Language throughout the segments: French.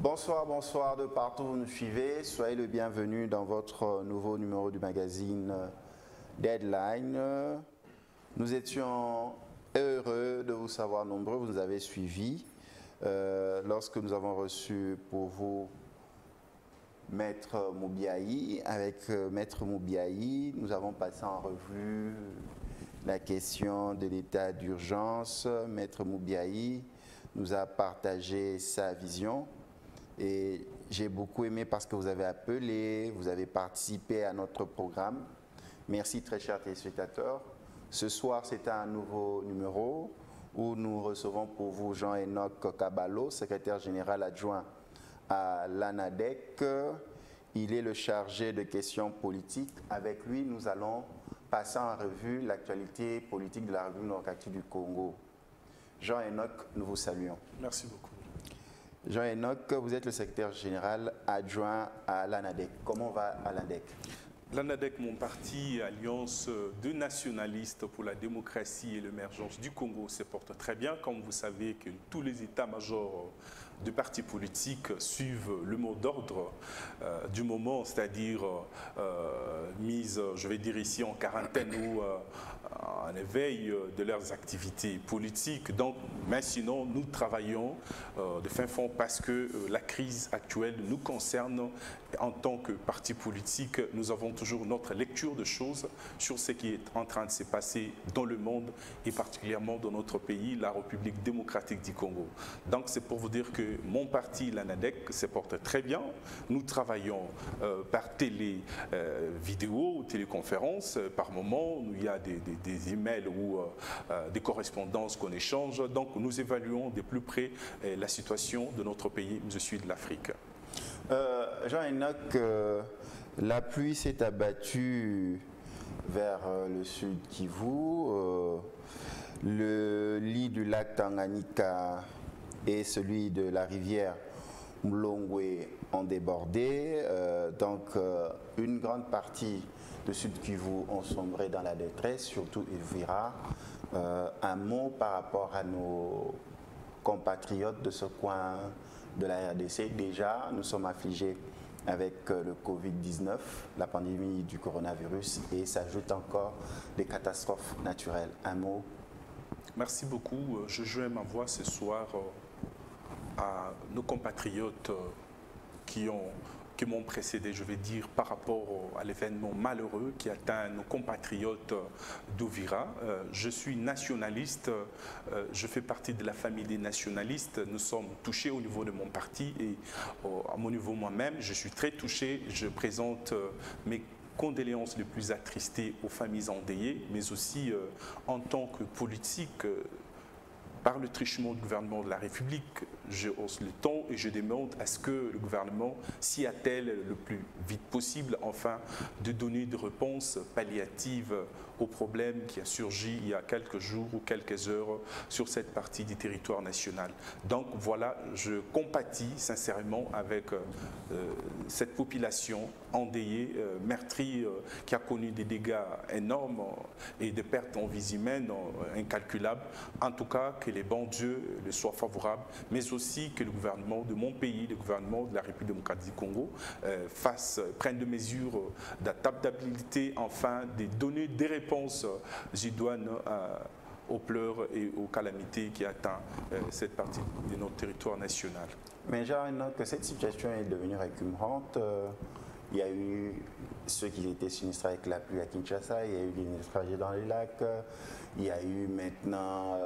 Bonsoir, bonsoir de partout où vous nous suivez. Soyez le bienvenu dans votre nouveau numéro du magazine Deadline. Nous étions heureux de vous savoir nombreux, vous nous avez suivis lorsque nous avons reçu pour vous Maître Moubiaï. Avec Maître Moubiaï, nous avons passé en revue la question de l'état d'urgence. Maître Moubiaï nous a partagé sa vision et j'ai beaucoup aimé parce que vous avez appelé, vous avez participé à notre programme. Merci très chers téléspectateurs. Ce soir, c'est un nouveau numéro où nous recevons pour vous Jean-Enoch Kabalo, secrétaire général adjoint à l'ANADEC. Il est le chargé de questions politiques. Avec lui, nous allons passer en revue l'actualité politique de la République démocratique du Congo. Jean-Enoch, nous vous saluons. Merci beaucoup. Jean-Enoch, vous êtes le secrétaire général adjoint à l'ANADEC. Comment va l'ANADEC? L'ANADEC, mon parti, alliance de nationalistes pour la démocratie et l'émergence du Congo, se porte très bien. Comme vous savez que tous les états-majors de partis politiques suivent le mot d'ordre du moment, c'est-à-dire mise, je vais dire ici, en quarantaine ou en éveil de leurs activités politiques. Donc, mais sinon, nous travaillons de fin fond parce que la crise actuelle nous concerne en tant que parti politique. Nous avons toujours notre lecture de choses sur ce qui est en train de se passer dans le monde et particulièrement dans notre pays, la République démocratique du Congo. Donc c'est pour vous dire que mon parti, l'ANADEC, se porte très bien. Nous travaillons par télé, vidéo, téléconférence. Par moment, il y a des emails ou des correspondances qu'on échange. Donc nous évaluons de plus près la situation de notre pays. Je suis de l'Afrique. Jean-Enoch, la pluie s'est abattue vers le sud Kivu. Le lit du lac Tanganyika et celui de la rivière Mlongwe ont débordé. Donc, une grande partie de Sud Kivu ont sombré dans la détresse, surtout Uvira. Un mot par rapport à nos compatriotes de ce coin de la RDC. Déjà, nous sommes affligés avec le Covid-19, la pandémie du coronavirus, et s'ajoute encore des catastrophes naturelles. Un mot? Merci beaucoup. Je joins ma voix ce soir à nos compatriotes qui m'ont précédé, je vais dire, par rapport à l'événement malheureux qui atteint nos compatriotes d'Uvira. Je suis nationaliste, je fais partie de la famille des nationalistes. Nous sommes touchés au niveau de mon parti et à mon niveau moi-même, je suis très touché. Je présente mes condoléances les plus attristées aux familles endeuillées, mais aussi en tant que politique, par le truchement du gouvernement de la République, je hausse le ton et je demande à ce que le gouvernement s'y attelle le plus vite possible afin de donner des réponses palliatives au problème qui a surgi il y a quelques jours ou quelques heures sur cette partie du territoire national. Donc voilà, je compatis sincèrement avec cette population endeuillée, meurtrie, qui a connu des dégâts énormes et des pertes en vie humaine incalculables. En tout cas, que les bons dieux le soient favorables, mais aussi que le gouvernement de mon pays, le gouvernement de la République démocratique du Congo, prenne des mesures d'adaptabilité afin de donner des réponses idoines aux pleurs et aux calamités qui atteignent cette partie de notre territoire national. Mais Jean-Enoch, que cette situation est devenue récurrente. Il y a eu ceux qui étaient sinistrés avec la pluie à Kinshasa, il y a eu des naufragés dans les lacs, il y a eu maintenant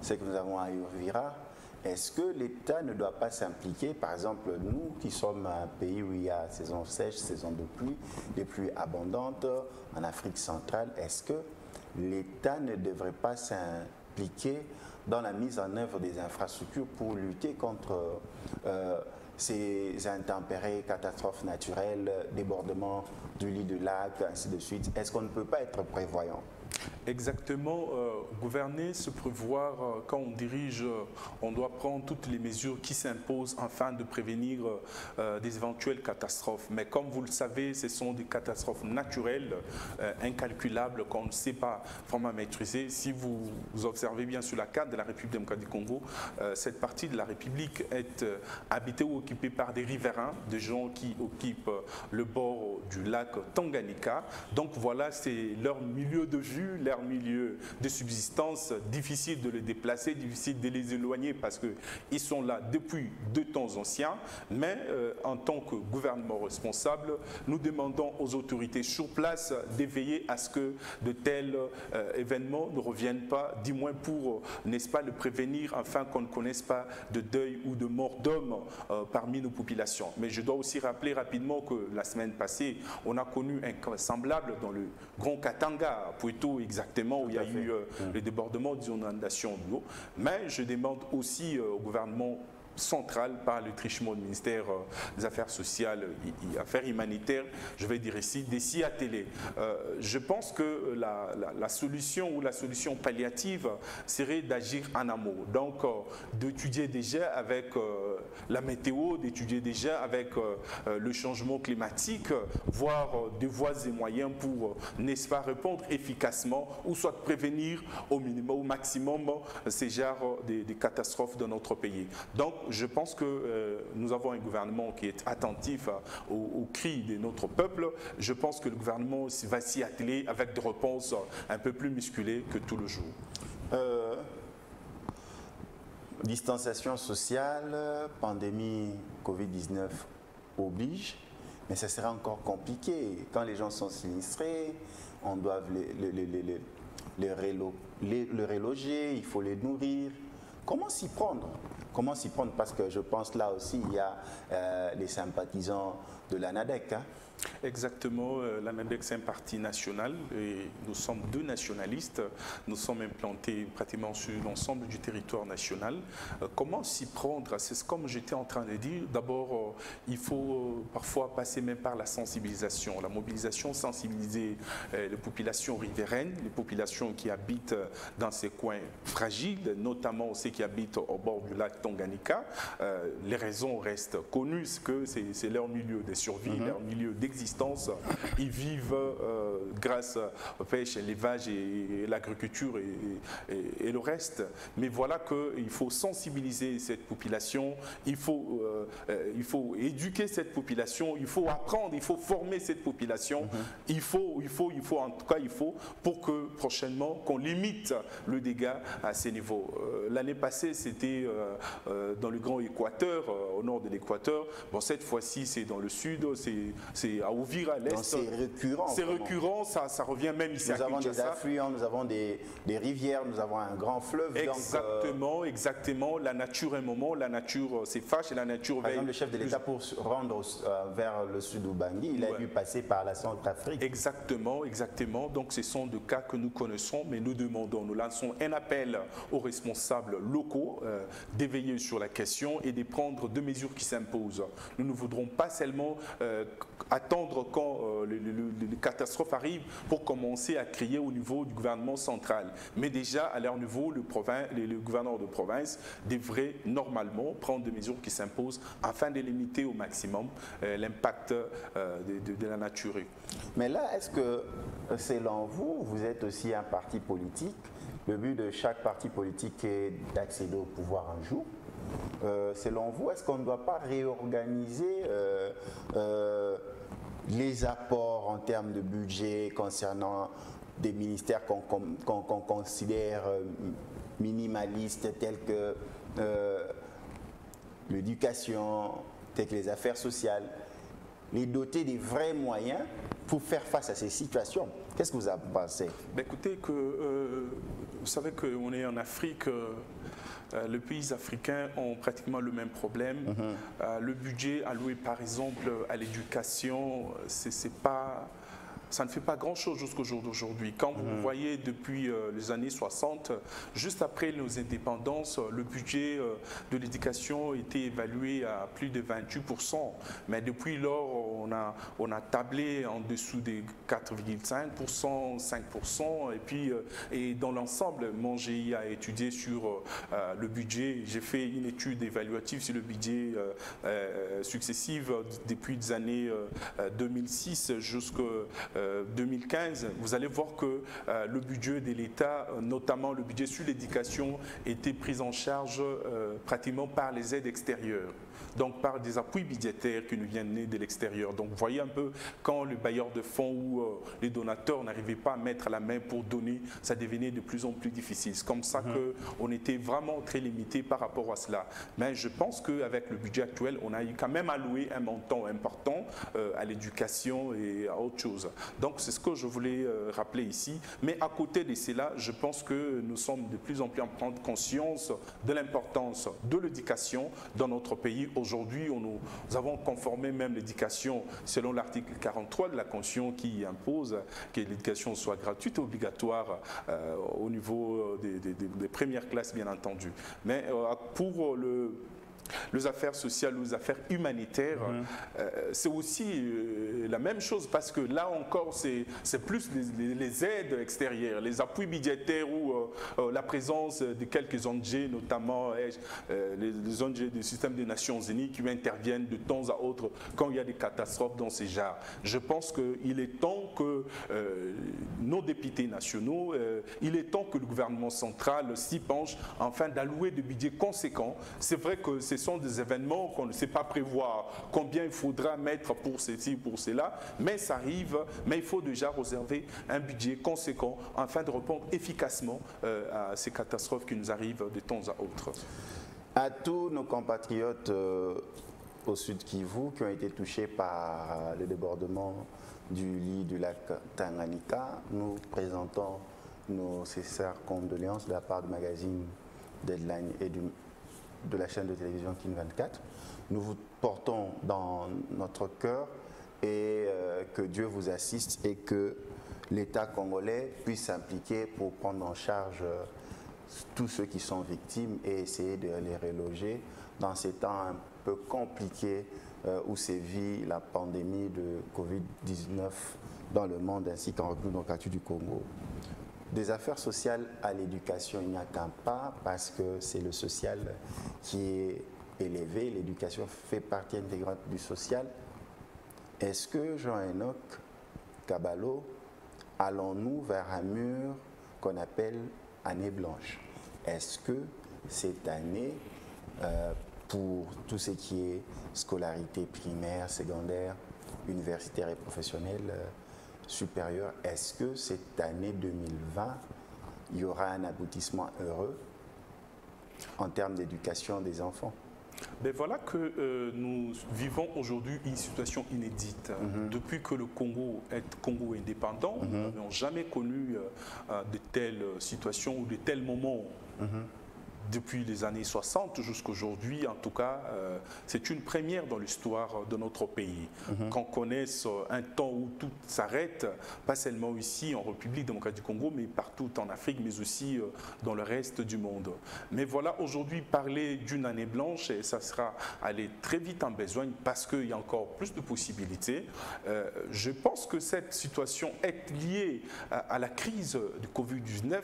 ce que nous avons à Uvira. Est-ce que l'État ne doit pas s'impliquer? Par exemple, nous qui sommes un pays où il y a saison sèche, saison de pluie, des pluies abondantes en Afrique centrale, est-ce que l'État ne devrait pas s'impliquer dans la mise en œuvre des infrastructures pour lutter contre ces intempéries, catastrophes naturelles, débordements du lit du lac, ainsi de suite? Est-ce qu'on ne peut pas être prévoyant? Exactement. Gouverner, se prévoir, quand on dirige, on doit prendre toutes les mesures qui s'imposent afin de prévenir des éventuelles catastrophes. Mais comme vous le savez, ce sont des catastrophes naturelles, incalculables, qu'on ne sait pas vraiment maîtriser. Si vous observez bien sur la carte de la République démocratique du Congo, cette partie de la République est habitée ou occupée par des riverains, des gens qui occupent le bord du lac Tanganyika. Donc voilà, c'est leur milieu de vue, leur milieu de subsistance. Difficile de les déplacer, difficile de les éloigner parce qu'ils sont là depuis de temps anciens. Mais en tant que gouvernement responsable, nous demandons aux autorités sur place d'éveiller à ce que de tels événements ne reviennent pas, du moins pour, n'est-ce pas, le prévenir afin qu'on ne connaisse pas de deuil ou de mort d'hommes parmi nos populations. Mais je dois aussi rappeler rapidement que la semaine passée, on a connu un cas semblable dans le Grand Katanga, à Poitou exactement, où il y a eu le débordement des inondations d'eau. Mais je demande aussi au gouvernement central par le trichement du ministère des Affaires sociales et Affaires humanitaires, je vais dire ici, des s'y atteler. Je pense que la solution ou la solution palliative serait d'agir en amont. Donc, d'étudier déjà avec la météo, d'étudier déjà avec le changement climatique, voir des voies et moyens pour, n'est-ce pas, répondre efficacement ou soit prévenir au minimum, au maximum ces genres de catastrophes dans notre pays. Donc, je pense que nous avons un gouvernement qui est attentif aux cris de notre peuple. Je pense que le gouvernement va s'y atteler avec des réponses un peu plus musclées que tout le jour. Distanciation sociale, pandémie Covid-19 oblige, mais ça sera encore compliqué. Quand les gens sont sinistrés, on doit les reloger, il faut les nourrir. Comment s'y prendre? Comment s'y prendre? Parce que je pense là aussi, il y a les sympathisants de l'ANADEC. Hein? Exactement, l'ANADEC c'est un parti national et nous sommes deux nationalistes. Nous sommes implantés pratiquement sur l'ensemble du territoire national. Comment s'y prendre? C'est comme j'étais en train de dire. D'abord, il faut parfois passer même par la sensibilisation. La mobilisation, sensibiliser les populations riveraines, les populations qui habitent dans ces coins fragiles, notamment ceux qui habitent au bord du lac Tanganyika. Les raisons restent connues, que c'est leur milieu de survie, leur milieu d'existence. Ils vivent grâce aux pêches, l'élevage et l'agriculture et le reste. Mais voilà qu'il faut sensibiliser cette population, il faut éduquer cette population, il faut apprendre, il faut former cette population. Il faut en tout cas, pour que prochainement, qu'on limite le dégât à ces niveaux. L'année passée, c'était dans le Grand Équateur, au nord de l'Équateur. Bon, cette fois-ci, c'est dans le sud, c'est à Ouvira, à l'est. C'est récurrent. C'est récurrent, ça revient même ici à Kinshasa. Nous avons des affluents, nous avons des rivières, nous avons un grand fleuve. Exactement, exactement. La nature, un moment, la nature s'efface et la nature veille. Par exemple, le chef de l'État, pour rendre vers le sud Ubangi, il a dû passer par la Centrafrique. Exactement, exactement. Donc, ce sont des cas que nous connaissons, mais nous demandons, nous lançons un appel aux responsables locaux d'éveiller sur la question et de prendre deux mesures qui s'imposent. Nous ne voudrons pas seulement attendre quand les catastrophes arrivent pour commencer à crier au niveau du gouvernement central. Mais déjà, à leur niveau, le gouverneur de province devrait normalement prendre des mesures qui s'imposent afin de limiter au maximum l'impact de la nature. Mais là, est-ce que, selon vous, vous êtes aussi un parti politique? Le but de chaque parti politique est d'accéder au pouvoir un jour. Selon vous, est-ce qu'on ne doit pas réorganiser les apports en termes de budget concernant des ministères qu'on considère minimalistes tels que l'éducation, tels que les affaires sociales, les doter des vrais moyens pour faire face à ces situations? Qu'est-ce que vous en pensez? Ben écoutez, vous savez qu'on est en Afrique. Les pays africains ont pratiquement le même problème. Le budget alloué par exemple à l'éducation, c'est pas ça ne fait pas grand-chose jusqu'au jour d'aujourd'hui. Quand vous voyez depuis les années 60, juste après nos indépendances, le budget de l'éducation était évalué à plus de 28%. Mais depuis lors, on a tablé en dessous des 4,5%, 5%. Et puis, et dans l'ensemble, mon GI a étudié sur le budget. J'ai fait une étude évaluative sur le budget successif depuis les années 2006 jusqu'à 2015. Vous allez voir que le budget de l'État, notamment le budget sur l'éducation, était pris en charge pratiquement par les aides extérieures. Donc par des appuis budgétaires qui nous viennent de l'extérieur. Donc vous voyez un peu quand le bailleur de fonds ou les donateurs n'arrivaient pas à mettre la main pour donner, ça devenait de plus en plus difficile. C'est comme ça qu'on était vraiment très limité par rapport à cela. Mais je pense qu'avec le budget actuel, on a quand même alloué un montant important à l'éducation et à autre chose. Donc c'est ce que je voulais rappeler ici. Mais à côté de cela, je pense que nous sommes de plus en plus en prendre conscience de l'importance de l'éducation dans notre pays. Aujourd'hui, nous avons conformé même l'éducation selon l'article 43 de la Constitution qui impose que l'éducation soit gratuite et obligatoire au niveau des premières classes, bien entendu. Mais pour les affaires sociales ou les affaires humanitaires, c'est aussi la même chose parce que là encore, c'est plus les aides extérieures, les appuis budgétaires ou la présence de quelques ONG, notamment les ONG du système des Nations Unies qui interviennent de temps à autre quand il y a des catastrophes dans ces genres. Je pense qu'il est temps que nos députés nationaux, il est temps que le gouvernement central s'y penche afin d'allouer des budgets conséquents. C'est vrai que ce sont des événements qu'on ne sait pas prévoir combien il faudra mettre pour ceci, pour cela, mais ça arrive, mais il faut déjà réserver un budget conséquent afin de répondre efficacement à ces catastrophes qui nous arrivent de temps à autre. À tous nos compatriotes au sud Kivu qui ont été touchés par le débordement du lit du lac Tanganyika, nous présentons nos sincères condoléances de la part du magazine Deadline et de la chaîne de télévision King 24. Nous vous portons dans notre cœur et que Dieu vous assiste et que l'État congolais puisse s'impliquer pour prendre en charge tous ceux qui sont victimes et essayer de les reloger dans ces temps un peu compliqués où sévit la pandémie de Covid-19 dans le monde ainsi qu'en République démocratique du Congo. Des affaires sociales à l'éducation, il n'y a qu'un pas parce que c'est le social qui est élevé. L'éducation fait partie intégrante du social. Est-ce que, Jean-Enoch Kabalo, allons-nous vers un mur qu'on appelle année blanche? Est-ce que cette année, pour tout ce qui est scolarité primaire, secondaire, universitaire et professionnelle, supérieure, est-ce que cette année 2020, il y aura un aboutissement heureux en termes d'éducation des enfants? Ben voilà que nous vivons aujourd'hui une situation inédite. Depuis que le Congo est indépendant, nous n'avons jamais connu de telles situations ou de tels moments. Depuis les années 60 jusqu'à aujourd'hui, en tout cas, c'est une première dans l'histoire de notre pays. Qu'on connaisse un temps où tout s'arrête, pas seulement ici en République démocratique du Congo, mais partout en Afrique, mais aussi dans le reste du monde. Mais voilà, aujourd'hui, parler d'une année blanche, et ça sera aller très vite en besogne parce qu'il y a encore plus de possibilités. Je pense que cette situation est liée à la crise du Covid-19,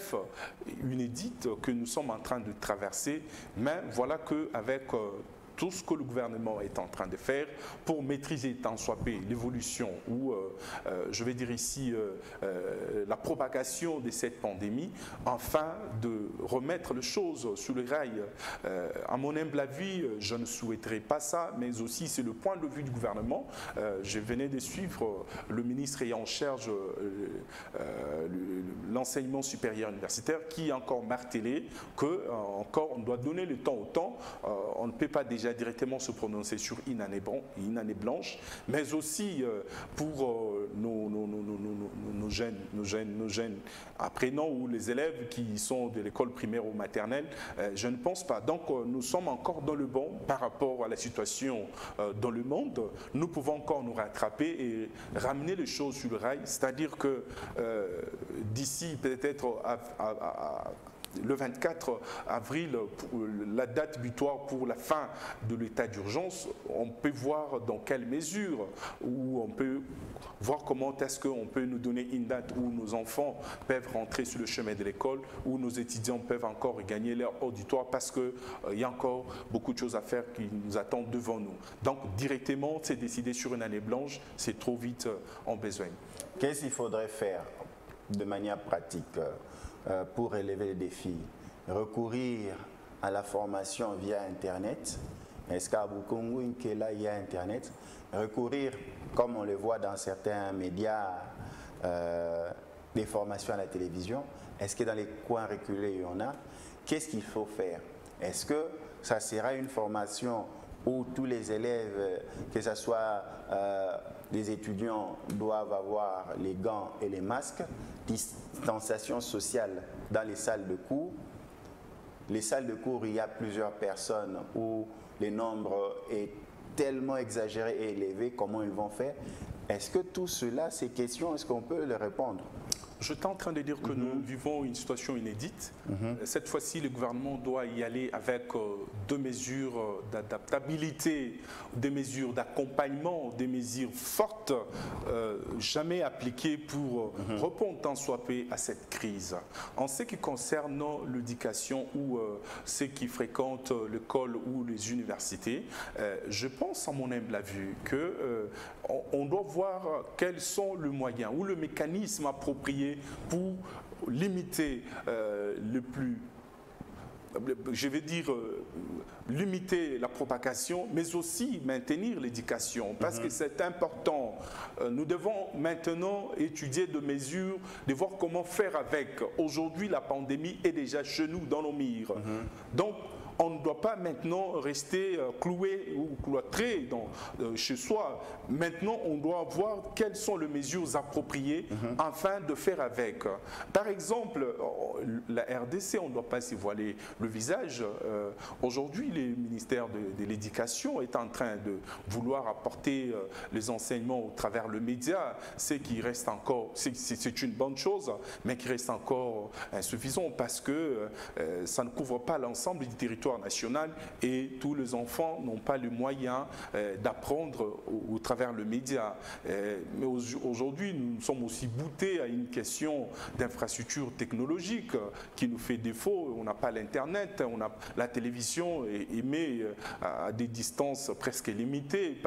inédite, que nous sommes en train de traverser. Mais voilà qu'avec tout ce que le gouvernement est en train de faire pour maîtriser tant soit peu l'évolution ou, je vais dire ici, la propagation de cette pandémie, afin de remettre les choses sur le rail. À mon humble avis, je ne souhaiterais pas ça, mais aussi c'est le point de vue du gouvernement. Je venais de suivre le ministre ayant en charge l'enseignement supérieur universitaire qui a encore martelé que encore on doit donner le temps au temps. On ne peut pas déjà déjà directement se prononcer sur une année blanche, mais aussi pour nos jeunes apprenants ou les élèves qui sont de l'école primaire ou maternelle, je ne pense pas. Donc nous sommes encore dans le bon par rapport à la situation dans le monde. Nous pouvons encore nous rattraper et ramener les choses sur le rail, c'est-à-dire que d'ici peut-être le 24 avril, la date butoir pour la fin de l'état d'urgence, on peut voir dans quelle mesure, ou on peut voir comment est-ce qu'on peut nous donner une date où nos enfants peuvent rentrer sur le chemin de l'école, où nos étudiants peuvent encore gagner leur auditoire, parce qu'il y a encore beaucoup de choses à faire qui nous attendent devant nous. Donc directement, c'est décider sur une année blanche, c'est trop vite en besoin. Qu'est-ce qu'il faudrait faire de manière pratique pour relever les défis? Recourir à la formation via Internet. Est-ce qu'à Bukungu, là, il y a Internet? Recourir, comme on le voit dans certains médias, des formations à la télévision. Est-ce que dans les coins reculés, il y en a? Qu'est-ce qu'il faut faire? Est-ce que ça sera une formation où tous les élèves, que ce soit les étudiants, doivent avoir les gants et les masques, distanciation sociale dans les salles de cours? Les salles de cours, il y a plusieurs personnes où le nombre est tellement exagéré et élevé, comment ils vont faire? Est-ce que tout cela, ces questions, est-ce qu'on peut les répondre? Je suis en train de dire que nous vivons une situation inédite. Cette fois-ci, le gouvernement doit y aller avec deux mesures d'adaptabilité, des mesures d'accompagnement, des mesures fortes, jamais appliquées pour répondre tant soit peu à cette crise. En ce qui concerne l'éducation ou ceux qui fréquentent l'école ou les universités, je pense, à mon humble avis, qu'on doit voir quels sont les moyens ou le mécanisme approprié pour limiter limiter la propagation, mais aussi maintenir l'éducation, parce que c'est important. Nous devons maintenant étudier des mesures, de voir comment faire avec. Aujourd'hui, la pandémie est déjà chez nous, dans nos murs. Donc, on ne doit pas maintenant rester cloué ou cloîtré chez soi. Maintenant, on doit voir quelles sont les mesures appropriées afin de faire avec. Par exemple, la RDC, on ne doit pas s'y voiler le visage. Aujourd'hui, le ministère de l'Éducation est en train de vouloir apporter les enseignements au travers le média. C'est qui reste encore, c'est une bonne chose, mais qui reste encore insuffisant parce que ça ne couvre pas l'ensemble du territoire national et tous les enfants n'ont pas le moyen d'apprendre au travers le média. Mais aujourd'hui, nous sommes aussi boutés à une question d'infrastructure technologique qui nous fait défaut. On n'a pas l'Internet, la télévision émet à des distances presque limitées.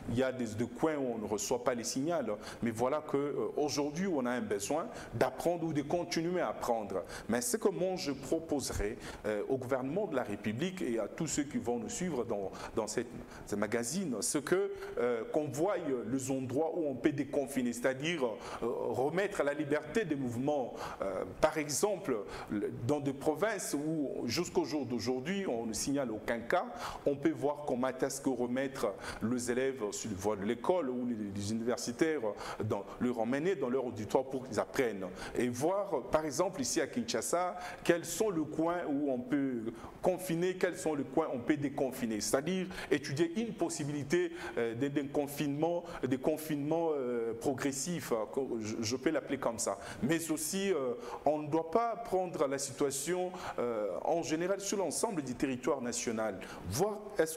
Il y a des coins où on ne reçoit pas les signaux. Mais voilà qu'aujourd'hui, on a un besoin d'apprendre ou de continuer à apprendre. Mais ce que moi, je proposerais au gouvernement de la République et à tous ceux qui vont nous suivre dans ce magazine, c'est qu'on voie les endroits où on peut déconfiner, c'est-à-dire remettre la liberté des mouvements. Par exemple, dans des provinces où jusqu'au jour d'aujourd'hui, on ne signale aucun cas, on peut voir comment est-ce que remettre les élèves sur le voie de l'école ou les universitaires, leur emmener dans leur auditoire pour qu'ils apprennent. Et voir, par exemple, ici à Kinshasa, quels sont les coins où on peut confiner, quels sont les coins où on peut déconfiner. C'est-à-dire étudier une possibilité de confinement progressif, je peux l'appeler comme ça. Mais aussi, on ne doit pas prendre la situation en général sur l'ensemble du territoire national. Voir est-ce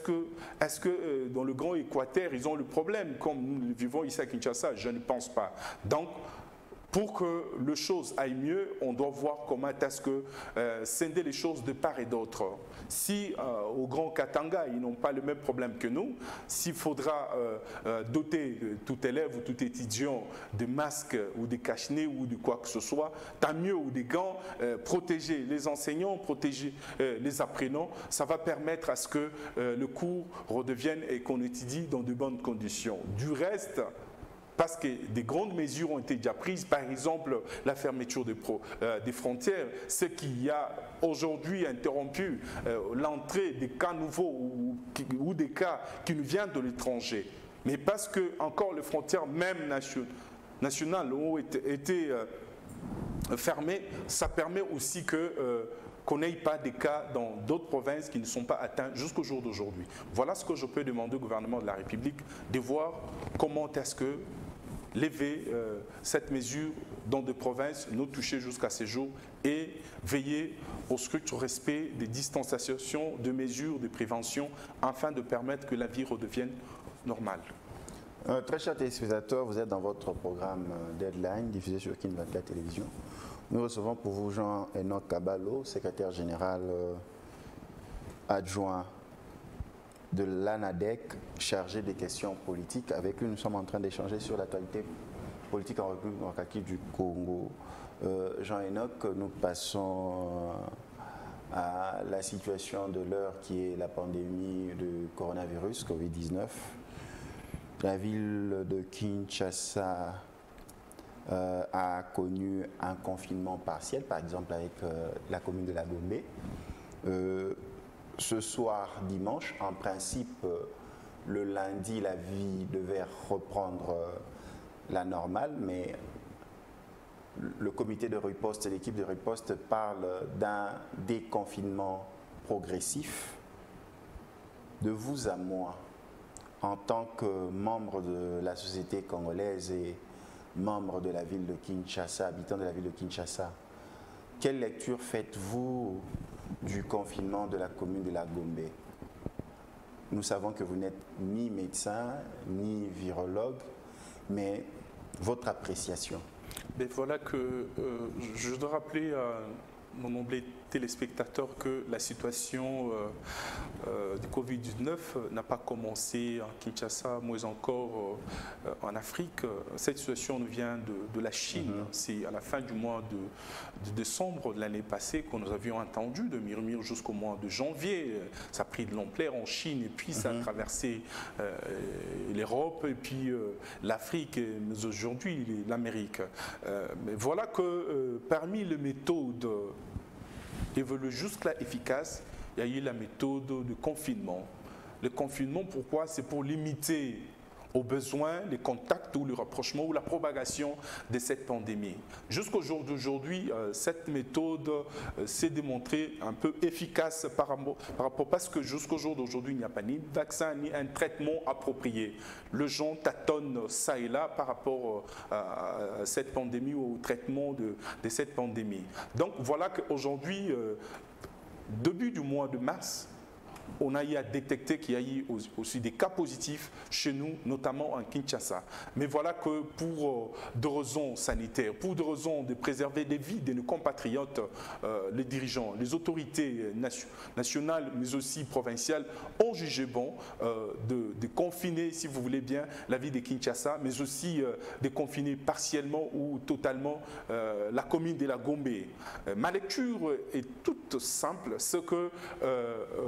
que dans le Grand Équateur, ils ont le problème comme nous le vivons ici à Kinshasa. Je ne pense pas. Donc, pour que les choses aillent mieux, on doit voir comment est-ce que scinder les choses de part et d'autre. Si au Grand Katanga, ils n'ont pas le même problème que nous, s'il faudra doter tout élève ou tout étudiant de masques ou de cache-nez ou de quoi que ce soit, tant mieux, ou des gants, protéger les enseignants, protéger les apprenants, ça va permettre à ce que le cours redevienne et qu'on étudie dans de bonnes conditions. Du reste, parce que des grandes mesures ont été déjà prises, par exemple la fermeture des frontières, ce qui a aujourd'hui interrompu l'entrée des cas nouveaux ou des cas qui nous viennent de l'étranger. Mais parce que encore les frontières même nationales ont été fermées, ça permet aussi qu'on n'ait pas des cas dans d'autres provinces qui ne sont pas atteints jusqu'au jour d'aujourd'hui. Voilà ce que je peux demander au gouvernement de la République, de voir comment est-ce que lever cette mesure dans des provinces non touchées jusqu'à ces jours et veiller au strict respect des distanciations, de mesures de prévention afin de permettre que la vie redevienne normale. Très chers téléspectateurs, vous êtes dans votre programme Deadline, diffusé sur Kin 24 Télévision. Nous recevons pour vous Jean-Enoch Kabalo, secrétaire général adjoint de l'ANADEC, chargé des questions politiques. Avec lui, nous sommes en train d'échanger sur l'actualité politique en République démocratique du Congo. Jean-Enoch, nous passons à la situation de l'heure qui est la pandémie de coronavirus, Covid-19. La ville de Kinshasa a connu un confinement partiel, par exemple avec la commune de la Gombe. Ce soir, dimanche, en principe, le lundi, la vie devait reprendre la normale, mais le comité de riposte et l'équipe de riposte parlent d'un déconfinement progressif. De vous à moi, en tant que membre de la société congolaise et membre de la ville de Kinshasa, habitant de la ville de Kinshasa, quelle lecture faites-vous du confinement de la commune de la Gombe? Nous savons que vous n'êtes ni médecin, ni virologue, mais votre appréciation. Mais voilà que je dois rappeler à mon nombreux téléspectateurs que la situation du Covid-19 n'a pas commencé en Kinshasa, moins encore en Afrique. Cette situation nous vient de la Chine. C'est à la fin du mois de décembre de l'année passée que nous avions entendu de murmures jusqu'au mois de janvier. Ça a pris de l'ampleur en Chine et puis ça a traversé l'Europe et puis l'Afrique, mais aujourd'hui l'Amérique. Mais voilà que parmi les méthodes évoluent jusqu'à efficace, il y a eu la méthode de confinement. Le confinement, pourquoi? C'est pour limiter aux besoins, les contacts ou le rapprochement ou la propagation de cette pandémie. Jusqu'au jour d'aujourd'hui, cette méthode s'est démontrée un peu efficace par rapport parce que jusqu'au jour d'aujourd'hui, il n'y a pas ni de vaccin ni un traitement approprié. Les gens tâtonnent ça et là par rapport à cette pandémie ou au traitement de cette pandémie. Donc voilà qu'aujourd'hui, début du mois de mars, on a eu à détecter qu'il y a eu aussi des cas positifs chez nous, notamment en Kinshasa. Mais voilà que pour des raisons sanitaires, pour des raisons de préserver les vies de nos compatriotes, les dirigeants, les autorités nationales, mais aussi provinciales, ont jugé bon de confiner, si vous voulez bien, la vie de Kinshasa, mais aussi de confiner partiellement ou totalement la commune de la Gombe. Ma lecture est toute simple, c'est que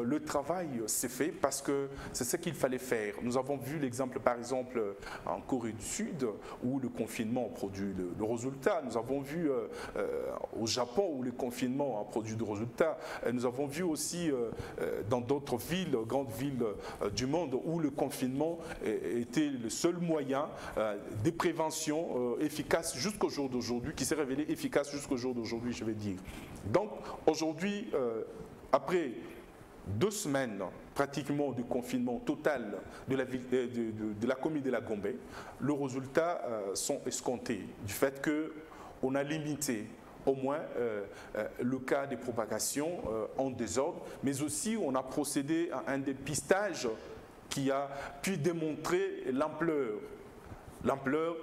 le travail s'est fait parce que c'est ce qu'il fallait faire. Nous avons vu l'exemple, par exemple, en Corée du Sud, où le confinement a produit le résultat. Nous avons vu au Japon, où le confinement a produit le résultat. Nous avons vu aussi dans d'autres villes, grandes villes du monde, où le confinement était le seul moyen de prévention efficace jusqu'au jour d'aujourd'hui, qui s'est révélé efficace jusqu'au jour d'aujourd'hui, je vais dire. Donc, aujourd'hui, après 2 semaines pratiquement de confinement total de la commune de la Gombe, les résultats sont escomptés du fait qu'on a limité au moins le cas de propagation en désordre, mais aussi on a procédé à un dépistage qui a pu démontrer l'ampleur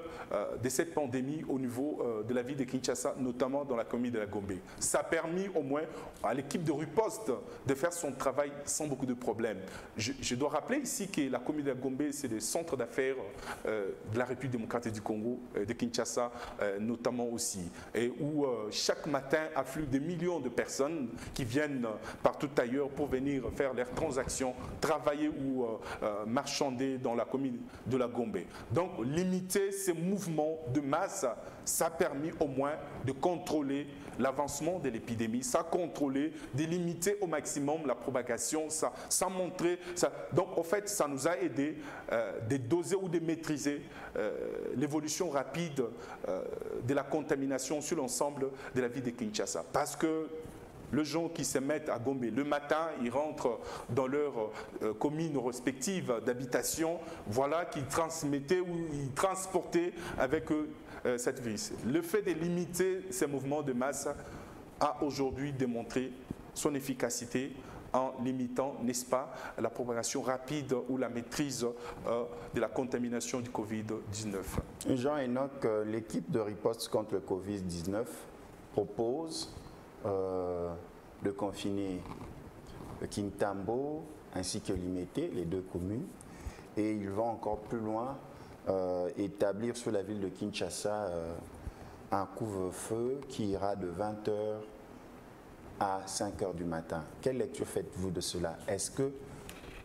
de cette pandémie au niveau de la ville de Kinshasa, notamment dans la commune de la Gombe. Ça a permis au moins à l'équipe de riposte de faire son travail sans beaucoup de problèmes. Je dois rappeler ici que la commune de la Gombe, c'est le centre d'affaires de la République démocratique du Congo, de Kinshasa notamment aussi, et où chaque matin affluent des millions de personnes qui viennent partout ailleurs pour venir faire leurs transactions, travailler ou marchander dans la commune de la Gombe. Donc, limiter limiter ces mouvements de masse, ça a permis au moins de contrôler l'avancement de l'épidémie, ça a contrôlé, de limiter au maximum la propagation, ça a montré, donc en fait ça nous a aidé de doser ou de maîtriser l'évolution rapide de la contamination sur l'ensemble de la ville de Kinshasa. Parce que les gens qui se mettent à Gombe le matin, ils rentrent dans leurs communes respectives d'habitation, voilà, qu'ils transmettaient ou ils transportaient avec eux cette virus. Le fait de limiter ces mouvements de masse a aujourd'hui démontré son efficacité en limitant, n'est-ce pas, la propagation rapide ou la maîtrise de la contamination du Covid-19. Jean-Enoch, l'équipe de riposte contre le Covid-19 propose de confiner Kintambo ainsi que Limete, les deux communes, et ils vont encore plus loin, établir sur la ville de Kinshasa un couvre-feu qui ira de 20h à 5h du matin. Quelle lecture faites-vous de cela? Est-ce que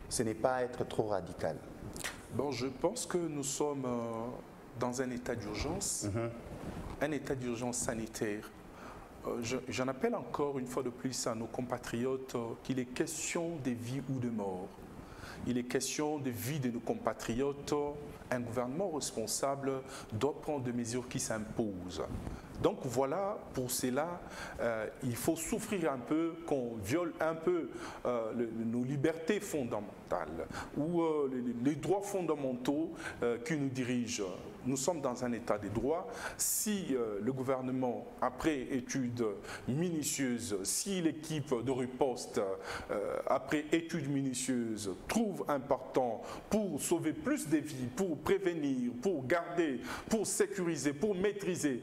ce n'est pas être trop radical? Bon, je pense que nous sommes dans un état d'urgence, un état d'urgence sanitaire. J'en appelle encore une fois de plus à nos compatriotes qu'il est question de vie ou de mort. Il est question de vie de nos compatriotes. Un gouvernement responsable doit prendre des mesures qui s'imposent. Donc voilà, pour cela, il faut souffrir un peu, qu'on viole un peu nos libertés fondamentales ou les droits fondamentaux qui nous dirigent. Nous sommes dans un état de droit. Si le gouvernement, après études minutieuses, si l'équipe de riposte, après études minutieuses, trouve important pour sauver plus de vies, pour prévenir, pour garder, pour sécuriser, pour maîtriser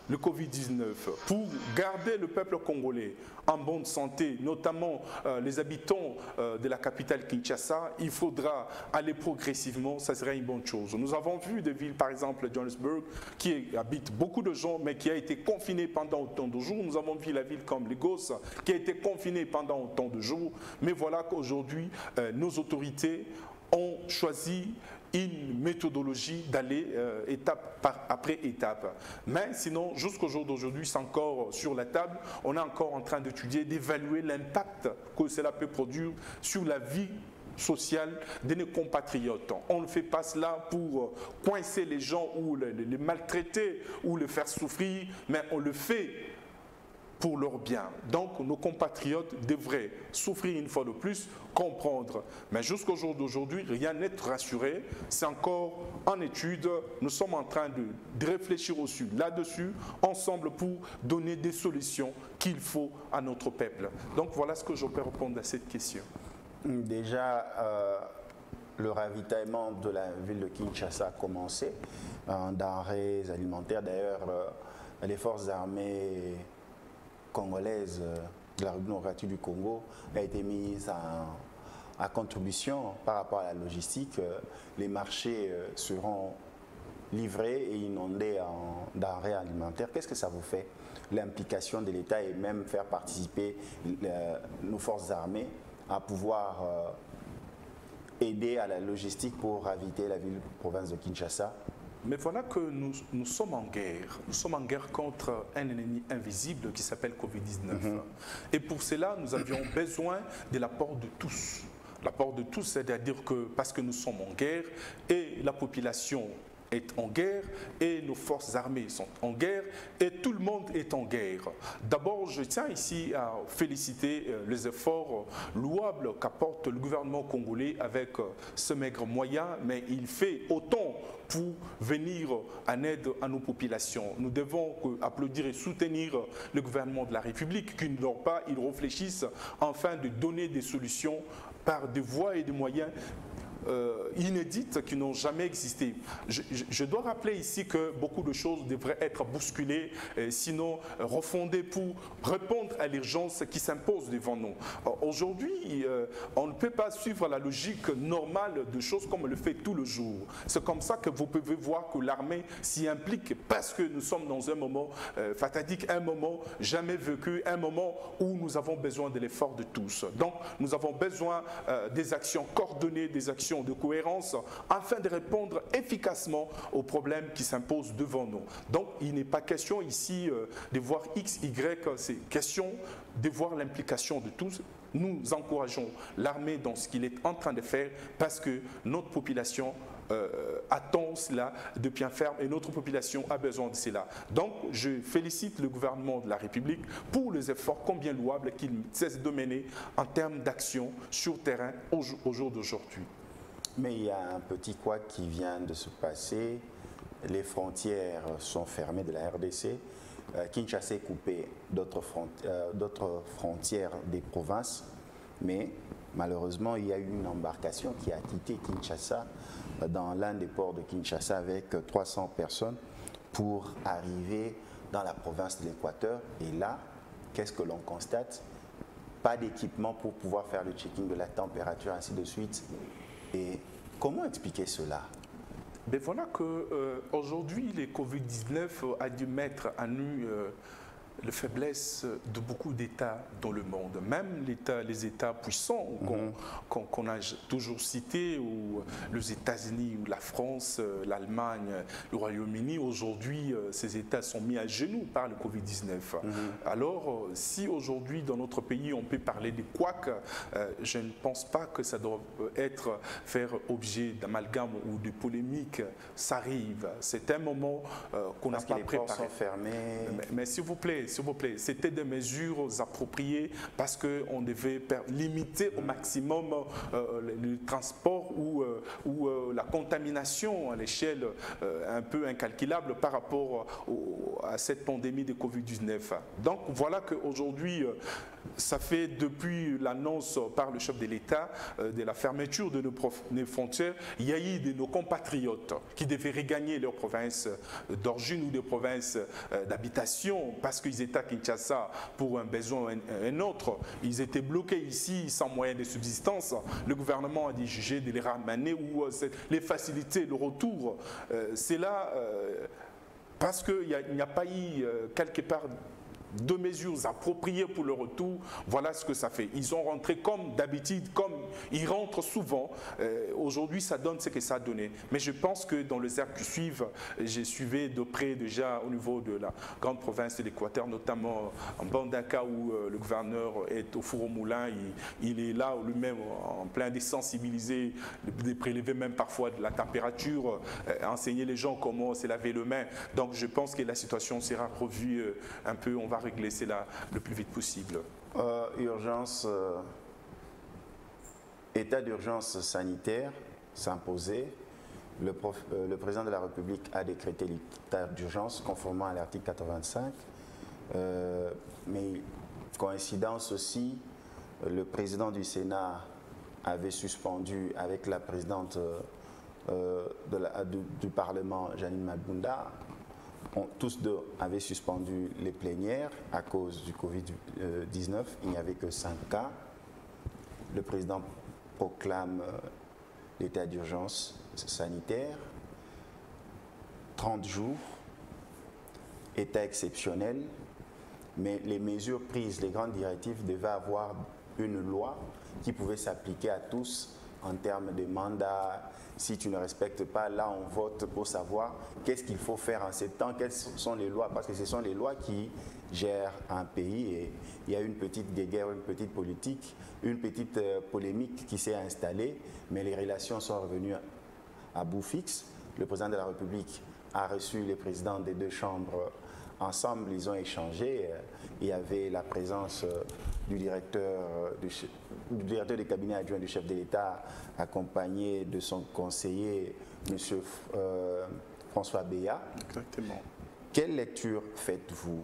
le Covid-19, pour garder le peuple congolais en bonne santé, notamment les habitants de la capitale Kinshasa, il faudra aller progressivement, ça serait une bonne chose. Nous avons vu des villes, par exemple Johannesburg, qui habitent beaucoup de gens, mais qui a été confinée pendant autant de jours. Nous avons vu la ville comme Lagos, qui a été confinée pendant autant de jours. Mais voilà qu'aujourd'hui, nos autorités ont choisi une méthodologie d'aller étape après étape. Mais sinon, jusqu'au jour d'aujourd'hui, c'est encore sur la table. On est encore en train d'étudier, d'évaluer l'impact que cela peut produire sur la vie sociale de nos compatriotes. On ne fait pas cela pour coincer les gens ou les maltraiter ou les faire souffrir, mais on le fait pour leur bien. Donc nos compatriotes devraient souffrir une fois de plus, comprendre. Mais jusqu'au jour d'aujourd'hui, rien n'est rassuré. C'est encore en étude. Nous sommes en train de réfléchir aussi là-dessus, ensemble, pour donner des solutions qu'il faut à notre peuple. Donc voilà ce que je peux répondre à cette question. Déjà, le ravitaillement de la ville de Kinshasa a commencé en denrées alimentaires. D'ailleurs, les forces armées congolaise de la République démocratique du Congo a été mise à contribution par rapport à la logistique. Les marchés seront livrés et inondés en denrées alimentaires. Qu'est-ce que ça vous fait, l'implication de l'État et même faire participer nos forces armées à pouvoir aider à la logistique pour raviter la ville-province de Kinshasa? Mais voilà que nous sommes en guerre. Nous sommes en guerre contre un ennemi invisible qui s'appelle Covid-19. Et pour cela, nous avions besoin de l'apport de tous. L'apport de tous, c'est-à-dire que parce que nous sommes en guerre et la population est en guerre et nos forces armées sont en guerre et tout le monde est en guerre. D'abord, je tiens ici à féliciter les efforts louables qu'apporte le gouvernement congolais avec ce maigre moyen, mais il fait autant pour venir en aide à nos populations. Nous devons applaudir et soutenir le gouvernement de la République qui ne dort pas, ils réfléchissent afin de donner des solutions par des voies et des moyens inédites qui n'ont jamais existé. Je dois rappeler ici que beaucoup de choses devraient être bousculées, sinon refondées pour répondre à l'urgence qui s'impose devant nous. Aujourd'hui, on ne peut pas suivre la logique normale de choses comme on le fait tout le jour. C'est comme ça que vous pouvez voir que l'armée s'y implique parce que nous sommes dans un moment fatidique, un moment jamais vécu, un moment où nous avons besoin de l'effort de tous. Donc, nous avons besoin des actions coordonnées, des actions d'organisation, de cohérence, afin de répondre efficacement aux problèmes qui s'imposent devant nous. Donc, il n'est pas question ici de voir X, Y, c'est question de voir l'implication de tous. Nous encourageons l'armée dans ce qu'il est en train de faire parce que notre population attend cela de pied ferme et notre population a besoin de cela. Donc, je félicite le gouvernement de la République pour les efforts combien louables qu'il cesse de mener en termes d'action sur terrain au jour d'aujourd'hui. Mais il y a un petit couac qui vient de se passer. Les frontières sont fermées de la RDC. Kinshasa est coupé d'autres frontières des provinces, mais malheureusement, il y a eu une embarcation qui a quitté Kinshasa dans l'un des ports de Kinshasa avec 300 personnes pour arriver dans la province de l'Équateur. Et là, qu'est-ce que l'on constate? Pas d'équipement pour pouvoir faire le checking de la température, ainsi de suite. Et comment expliquer cela? Ben voilà qu'aujourd'hui, le Covid-19 a dû mettre à nu la faiblesse de beaucoup d'États dans le monde. Même les États puissants qu'on a toujours cités, ou les États-Unis, ou la France, l'Allemagne, le Royaume-Uni, aujourd'hui, ces États sont mis à genoux par le Covid-19. Alors, si aujourd'hui, dans notre pays, on peut parler de couac, je ne pense pas que ça doit faire objet d'amalgame ou de polémique. Ça arrive. C'est un moment qu'on n'a pas préparé. Sont fermés. Mais s'il vous plaît, c'était des mesures appropriées parce qu'on devait limiter au maximum le transport ou la contamination à l'échelle un peu incalculable par rapport à cette pandémie de Covid-19. Donc voilà qu'aujourd'hui, ça fait depuis l'annonce par le chef de l'État de la fermeture de nos frontières, il y a eu de nos compatriotes qui devaient regagner leur province d'origine ou des provinces d'habitation parce qu'ils étaient à Kinshasa pour un besoin ou un autre. Ils étaient bloqués ici sans moyen de subsistance. Le gouvernement a dit juger de les ramener ou les faciliter le retour. C'est là parce qu'il n'y a pas eu quelque part de mesures appropriées pour le retour. Voilà ce que ça fait. Ils ont rentré comme d'habitude, comme ils rentrent souvent. Aujourd'hui, ça donne ce que ça a donné. Mais je pense que dans les heures qui suivent, j'ai suivi de près déjà au niveau de la grande province de l'Équateur, notamment en Bandaka où le gouverneur est au four au moulin. Il est là lui-même en plein de sensibiliser, de prélever même parfois de la température, enseigner les gens comment se laver les mains. Donc je pense que la situation sera revue un peu. On va régler cela le plus vite possible. Urgence, état d'urgence sanitaire s'imposait. Le président de la République a décrété l'état d'urgence conformément à l'article 85. Mais coïncidence aussi, le président du Sénat avait suspendu avec la présidente du Parlement, Janine Mabunda, tous deux avaient suspendu les plénières à cause du Covid-19. Il n'y avait que 5 cas. Le président proclame l'état d'urgence sanitaire. 30 jours, état exceptionnel. Mais les mesures prises, les grandes directives devaient avoir une loi qui pouvait s'appliquer à tous en termes de mandat. Si tu ne respectes pas, là on vote pour savoir qu'est-ce qu'il faut faire en ces temps, quelles sont les lois, parce que ce sont les lois qui gèrent un pays. Et il y a une petite guerre, une petite politique, une petite polémique qui s'est installée, mais les relations sont revenues à bout fixe. Le président de la République a reçu les présidents des deux chambres ensemble, ils ont échangé. Il y avait la présence du directeur des cabinets adjoints du chef de l'État, accompagné de son conseiller, M. François Béat. Exactement. Quelle lecture faites-vous?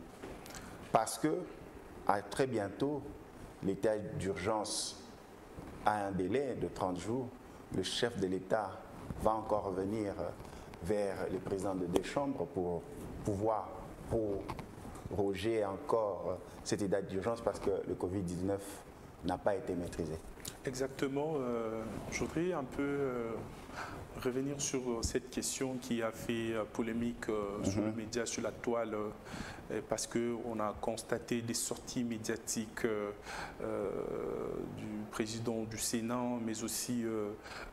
Parce que, à très bientôt, l'état d'urgence a un délai de 30 jours. Le chef de l'État va encore revenir vers les présidents de deux chambres pour pouvoir proroger encore cet état d'urgence parce que le Covid-19 n'a pas été maîtrisé. Exactement. Je voudrais un peu revenir sur cette question qui a fait polémique sur les médias, sur la toile, parce qu'on a constaté des sorties médiatiques du président du Sénat, mais aussi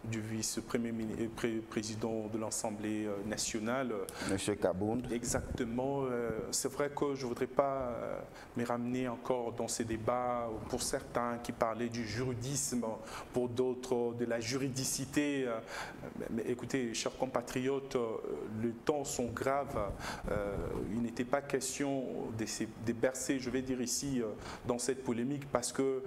du vice-président de l'Assemblée nationale. Monsieur Kabound. Exactement. C'est vrai que je ne voudrais pas me ramener encore dans ces débats, pour certains qui parlaient du juridisme, pour d'autres de la juridicité. Mais écoutez, chers compatriotes, les temps sont graves. Il n'était pas question de bercer, je vais dire ici, dans cette polémique, parce que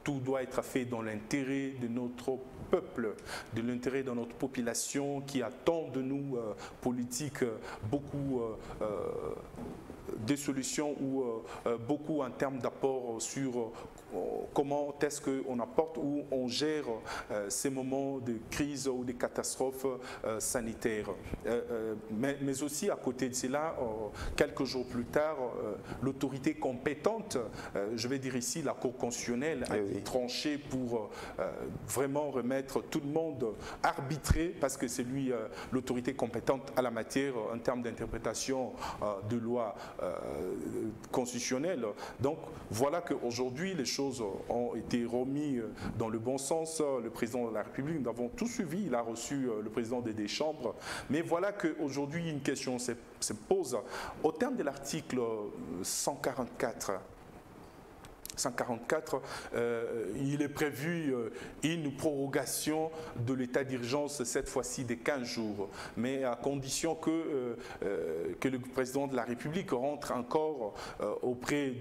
tout doit être fait dans l'intérêt de notre peuple, de l'intérêt de notre population qui attend de nous, politiques, beaucoup des solutions ou beaucoup en termes d'apport sur comment est-ce qu'on apporte ou on gère ces moments de crise ou de catastrophes sanitaires. Mais aussi à côté de cela, quelques jours plus tard, l'autorité compétente, je vais dire ici la Cour constitutionnelle, a tranché pour vraiment remettre tout le monde arbitré, parce que c'est lui l'autorité compétente à la matière en termes d'interprétation de loi constitutionnelle. Donc voilà qu'aujourd'hui les choses ont été remises dans le bon sens. Le président de la République, nous avons tout suivi, il a reçu le président des chambres. Mais voilà qu'aujourd'hui une question se pose. Au terme de l'article 144, il est prévu une prorogation de l'état d'urgence, cette fois-ci de 15 jours, mais à condition que le président de la République rentre encore auprès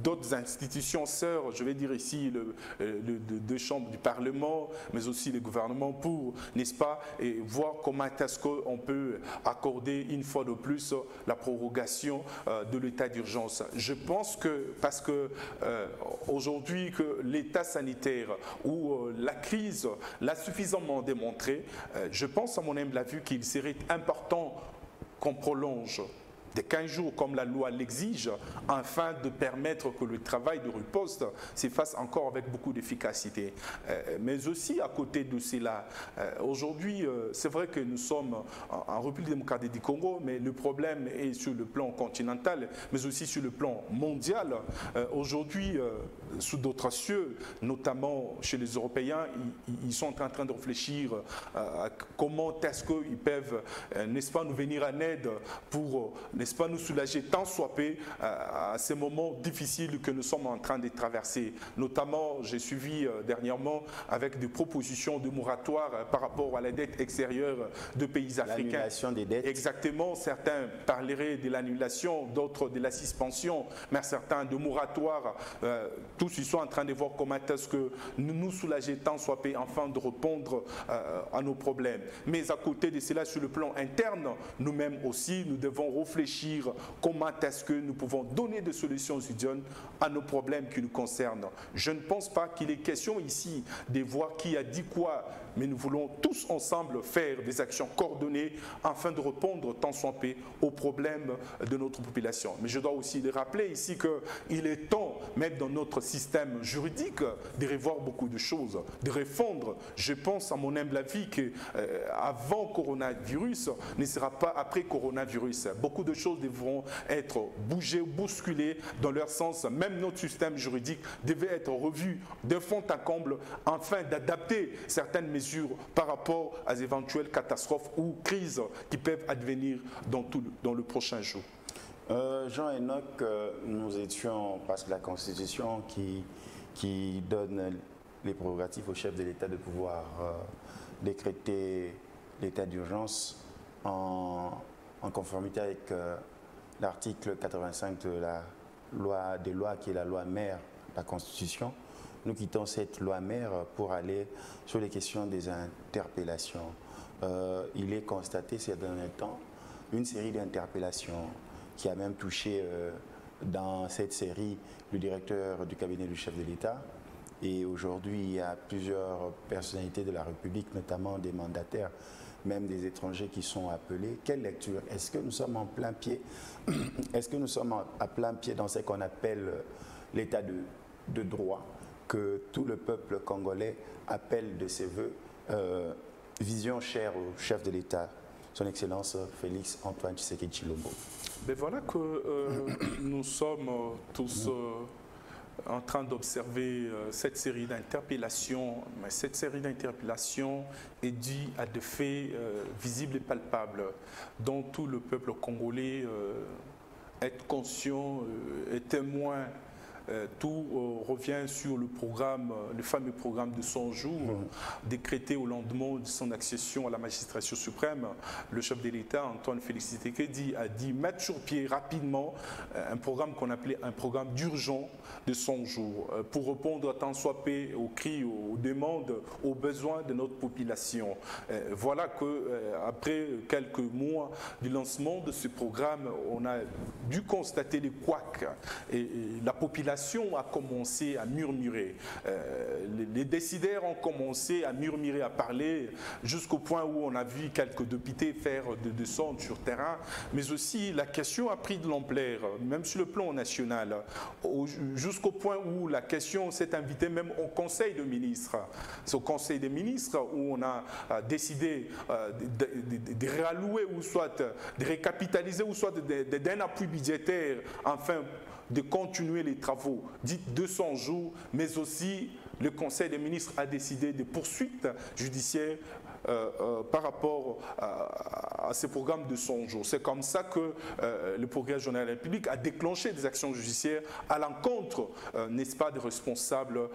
d'autres institutions sœurs, je vais dire ici les deux chambres du Parlement, mais aussi le gouvernement, pour, n'est-ce pas, et voir comment est-ce qu'on peut accorder une fois de plus la prorogation de l'état d'urgence. Je pense que, parce que aujourd'hui que l'état sanitaire ou la crise l'a suffisamment démontré, je pense à mon humble avis qu'il serait important qu'on prolonge de 15 jours comme la loi l'exige, afin de permettre que le travail de riposte se fasse encore avec beaucoup d'efficacité. Mais aussi à côté de cela, aujourd'hui, c'est vrai que nous sommes en République démocratique du Congo, mais le problème est sur le plan continental, mais aussi sur le plan mondial. Aujourd'hui, sous d'autres cieux, notamment chez les Européens, ils sont en train de réfléchir à comment est-ce qu'ils peuvent, n'est-ce pas, nous venir en aide pour, n'est-ce pas, nous soulager tant soit peu à ces moments difficiles que nous sommes en train de traverser. Notamment, j'ai suivi dernièrement avec des propositions de moratoire par rapport à la dette extérieure de pays africains. L'annulation des dettes. Exactement, certains parleraient de l'annulation, d'autres de la suspension, mais certains de moratoire. Tous ils sont en train de voir comment est-ce que nous soulager tant soit peu afin de répondre à nos problèmes. Mais à côté de cela, sur le plan interne, nous-mêmes aussi, nous devons réfléchir comment est-ce que nous pouvons donner des solutions idoines à nos problèmes qui nous concernent. Je ne pense pas qu'il est question ici de voir qui a dit quoi, mais nous voulons tous ensemble faire des actions coordonnées afin de répondre tant soit peu aux problèmes de notre population. Mais je dois aussi le rappeler ici qu'il est temps, même dans notre système juridique, de revoir beaucoup de choses, de refondre. Je pense, à mon humble avis, qu'avant coronavirus ne sera pas après coronavirus. Beaucoup de choses devront être bougées, bousculées dans leur sens. Même notre système juridique devait être revu de fond en comble afin d'adapter certaines mesures par rapport à éventuelles catastrophes ou crises qui peuvent advenir dans le prochain jour. Jean-Enoch, nous étions, parce que la Constitution qui donne les prérogatives au chef de l'État de pouvoir décréter l'état d'urgence en conformité avec l'article 85 de la loi qui est la loi mère, la Constitution. Nous quittons cette loi mère pour aller sur les questions des interpellations. Il est constaté ces derniers temps une série d'interpellations qui a même touché dans cette série le directeur du cabinet du chef de l'État. Et aujourd'hui, il y a plusieurs personnalités de la République, notamment des mandataires, même des étrangers qui sont appelés. Quelle lecture? Est-ce que nous sommes en plein pied? Est-ce que nous sommes à plein pied dans ce qu'on appelle l'état de droit que tout le peuple congolais appelle de ses voeux? vision chère au chef de l'État, son Excellence Félix Antoine Tshisekedi Tshilombo. Mais voilà que nous sommes tous en train d'observer cette série d'interpellations. Mais cette série d'interpellations est due à des faits visibles et palpables dont tout le peuple congolais est conscient, est témoin. Tout revient sur le programme, le fameux programme de 100 jours, décrété au lendemain de son accession à la magistrature suprême. Le chef de l'État, Antoine Félix Tshisekedi, a dit mettre sur pied rapidement un programme qu'on appelait un programme d'urgence de 100 jours pour répondre à tant soit peu aux cris, aux demandes, aux besoins de notre population. Voilà qu'après quelques mois du lancement de ce programme, on a dû constater les couacs et la population a commencé à murmurer. Les décideurs ont commencé à murmurer, à parler, jusqu'au point où on a vu quelques députés faire des descentes sur terrain. Mais aussi, la question a pris de l'ampleur, même sur le plan national, jusqu'au point où la question s'est invitée même au Conseil des ministres. C'est au Conseil des ministres où on a décidé de réallouer ou soit de récapitaliser ou soit d'un appui budgétaire afin de continuer les travaux dits 200 jours, mais aussi le Conseil des ministres a décidé de poursuites judiciaires par rapport à ce programme de 100 jours. C'est comme ça que le procureur général de la République a déclenché des actions judiciaires à l'encontre, n'est-ce pas, des responsables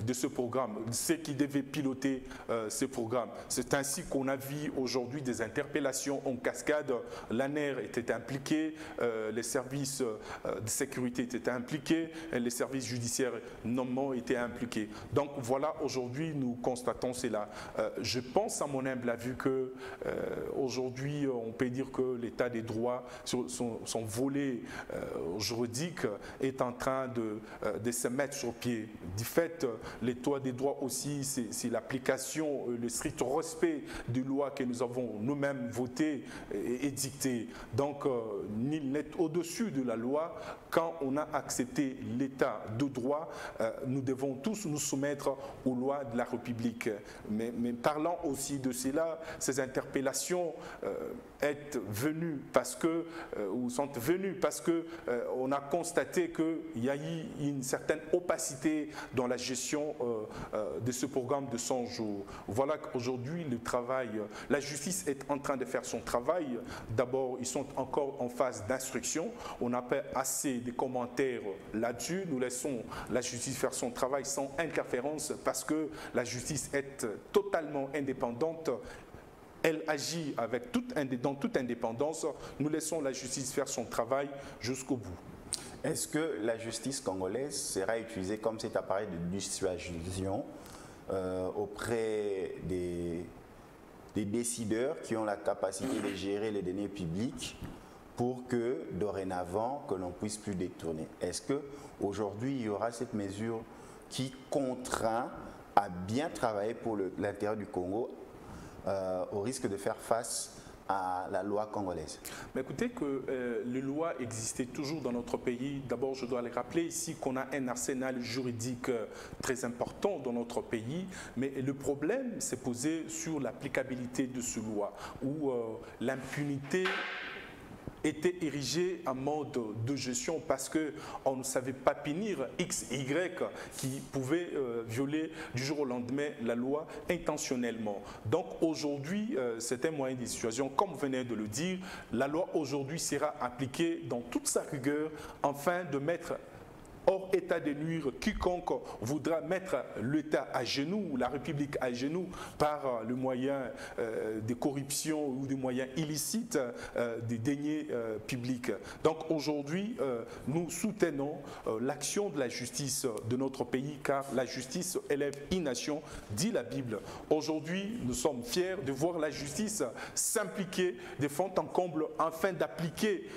de ce programme, ceux qui devaient piloter ce programme. C'est ainsi qu'on a vu aujourd'hui des interpellations en cascade. L'ANER était impliqué, les services de sécurité étaient impliqués, les services judiciaires nommément étaient impliqués. Donc voilà, aujourd'hui nous constatons cela. Je pense à mon humble avis que aujourd'hui on peut dire que l'état des droits, son volet juridique est en train de se mettre sur pied. Du fait, l'état des droits aussi, c'est l'application, le strict respect des lois que nous avons nous-mêmes votées et dictées. Donc, nul n'est au-dessus de la loi. Quand on a accepté l'état de droit, nous devons tous nous soumettre aux lois de la République. Mais parlant aussi de cela, ces interpellations sont venues parce que on a constaté qu'il y a eu une certaine opacité dans la gestion de ce programme de 100 jours. Voilà qu'aujourd'hui, la justice est en train de faire son travail. D'abord, ils sont encore en phase d'instruction. On n'a pas assez de commentaires là-dessus. Nous laissons la justice faire son travail sans interférence parce que la justice est totalement indépendante. Elle agit dans toute indépendance. Nous laissons la justice faire son travail jusqu'au bout. Est-ce que la justice congolaise sera utilisée comme cet appareil de dissuasion auprès des décideurs qui ont la capacité de gérer les données publiques pour que dorénavant que l'on ne puisse plus détourner? Est-ce qu'aujourd'hui il y aura cette mesure qui contraint à bien travailler pour l'intérêt du Congo au risque de faire face à la loi congolaise? Mais écoutez que les lois existaient toujours dans notre pays. D'abord, je dois le rappeler ici qu'on a un arsenal juridique très important dans notre pays, mais le problème s'est posé sur l'applicabilité de ces lois, où l'impunité était érigé en mode de gestion parce qu'on ne savait pas punir X, Y qui pouvait violer du jour au lendemain la loi intentionnellement. Donc aujourd'hui, c'est un moyen de dissuasion. Comme vous venez de le dire, la loi aujourd'hui sera appliquée dans toute sa rigueur afin de mettre hors état de nuire quiconque voudra mettre l'État à genoux, la République à genoux par le moyen de corruption ou des moyens illicites des deniers publics. Donc aujourd'hui, nous soutenons l'action de la justice de notre pays car la justice élève une nation, dit la Bible. Aujourd'hui, nous sommes fiers de voir la justice s'impliquer de fond en comble afin d'appliquer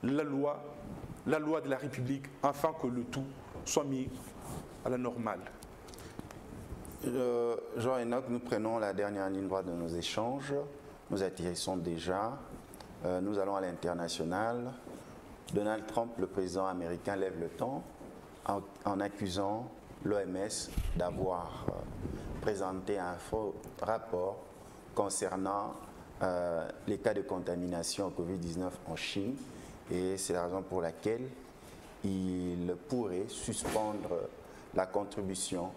la loi de la République, afin que le tout soit mis à la normale. Jean-Enoch, nous prenons la dernière ligne droite de nos échanges. Nous atterrissons déjà. Nous allons à l'international. Donald Trump, le président américain, lève le ton en accusant l'OMS d'avoir présenté un faux rapport concernant les cas de contamination au Covid-19 en Chine. Et c'est la raison pour laquelle il pourrait suspendre la contribution